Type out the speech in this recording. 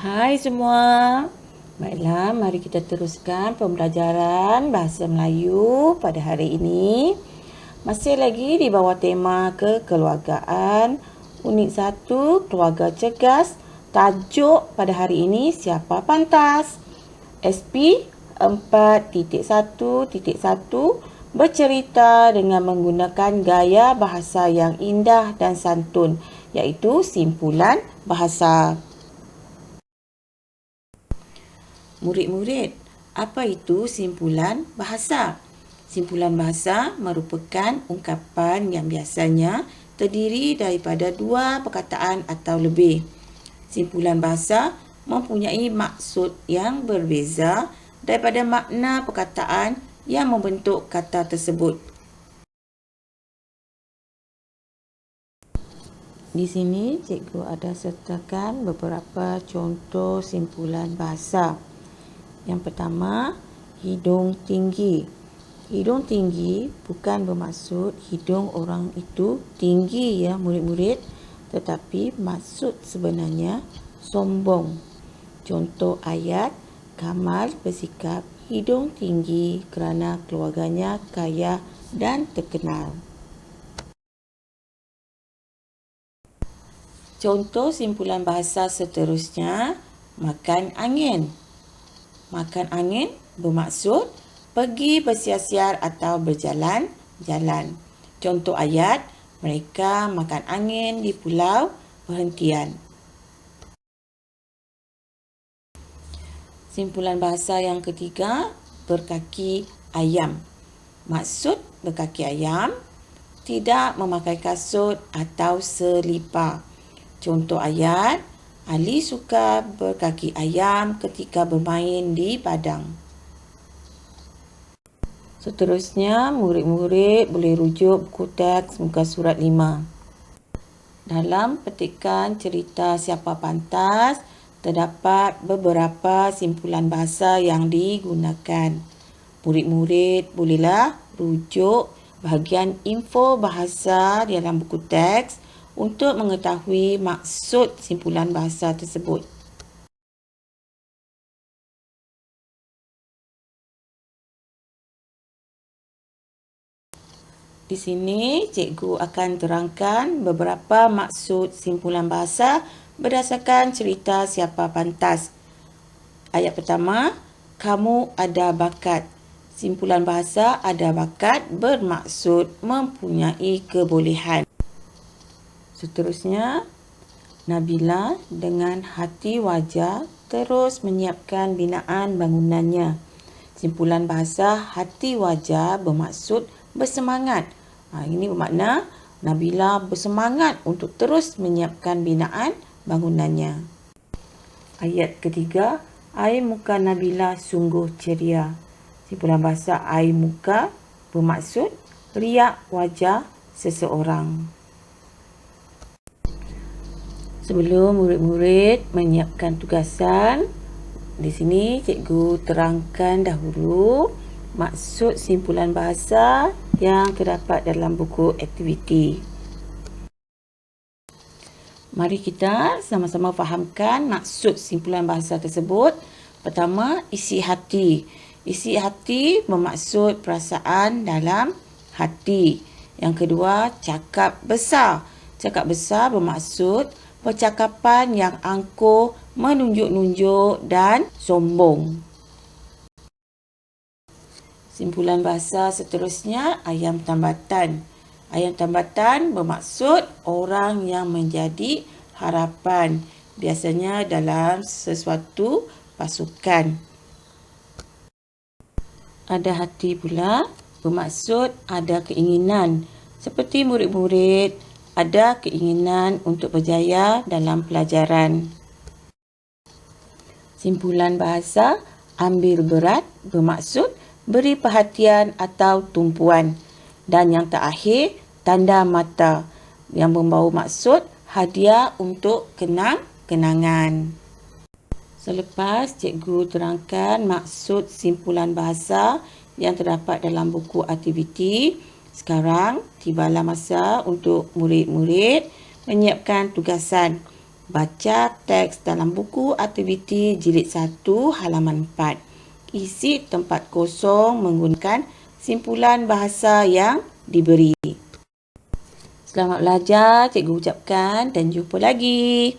Hai semua. Baiklah, mari kita teruskan pembelajaran Bahasa Melayu pada hari ini. Masih lagi di bawah tema kekeluargaan. Unit 1, Keluarga Cergas. Tajuk pada hari ini, Siapa Pantas? SP 4.1.1 bercerita dengan menggunakan gaya bahasa yang indah dan santun, iaitu simpulan bahasa. Murid-murid, apa itu simpulan bahasa? Simpulan bahasa merupakan ungkapan yang biasanya terdiri daripada dua perkataan atau lebih. Simpulan bahasa mempunyai maksud yang berbeza daripada makna perkataan yang membentuk kata tersebut. Di sini, cikgu ada sertakan beberapa contoh simpulan bahasa. Yang pertama, hidung tinggi. Hidung tinggi bukan bermaksud hidung orang itu tinggi ya murid-murid, tetapi maksud sebenarnya sombong. Contoh ayat, Kamal bersikap hidung tinggi kerana keluarganya kaya dan terkenal. Contoh simpulan bahasa seterusnya, makan angin. Makan angin bermaksud pergi bersiar-siar atau berjalan-jalan. Contoh ayat, mereka makan angin di pulau perhentian. Simpulan bahasa yang ketiga, berkaki ayam. Maksud berkaki ayam, tidak memakai kasut atau selipar. Contoh ayat, Ali suka berkaki ayam ketika bermain di padang. Seterusnya, murid-murid boleh rujuk buku teks muka surat 5. Dalam petikan cerita Siapa Pantas, terdapat beberapa simpulan bahasa yang digunakan. Murid-murid bolehlah rujuk bahagian info bahasa dalam buku teks untuk mengetahui maksud simpulan bahasa tersebut. Di sini, cikgu akan terangkan beberapa maksud simpulan bahasa berdasarkan cerita Siapa Pantas. Ayat pertama, kamu ada bakat. Simpulan bahasa ada bakat bermaksud mempunyai kebolehan. Seterusnya, Nabila dengan hati wajar terus menyiapkan binaan bangunannya. Simpulan bahasa hati wajar bermaksud bersemangat. Ini bermakna Nabila bersemangat untuk terus menyiapkan binaan bangunannya. Ayat ketiga, air muka Nabila sungguh ceria. Simpulan bahasa air muka bermaksud riak wajah seseorang. Sebelum murid-murid menyiapkan tugasan, di sini cikgu terangkan dahulu maksud simpulan bahasa yang terdapat dalam buku aktiviti. Mari kita sama-sama fahamkan maksud simpulan bahasa tersebut. Pertama, isi hati. Isi hati bermaksud perasaan dalam hati. Yang kedua, cakap besar. Cakap besar bermaksud percakapan yang angkuh, menunjuk-nunjuk dan sombong. Simpulan bahasa seterusnya, ayam tambatan. Ayam tambatan bermaksud orang yang menjadi harapan, biasanya dalam sesuatu pasukan. Ada hati pula bermaksud ada keinginan, seperti murid-murid ada keinginan untuk berjaya dalam pelajaran. Simpulan bahasa ambil berat bermaksud beri perhatian atau tumpuan. Dan yang terakhir, tanda mata yang membawa maksud hadiah untuk kenang-kenangan. Selepas cikgu terangkan maksud simpulan bahasa yang terdapat dalam buku aktiviti, sekarang tibalah masa untuk murid-murid menyiapkan tugasan. Baca teks dalam buku aktiviti jilid 1 halaman 4. Isi tempat kosong menggunakan simpulan bahasa yang diberi. Selamat belajar, cikgu ucapkan dan jumpa lagi.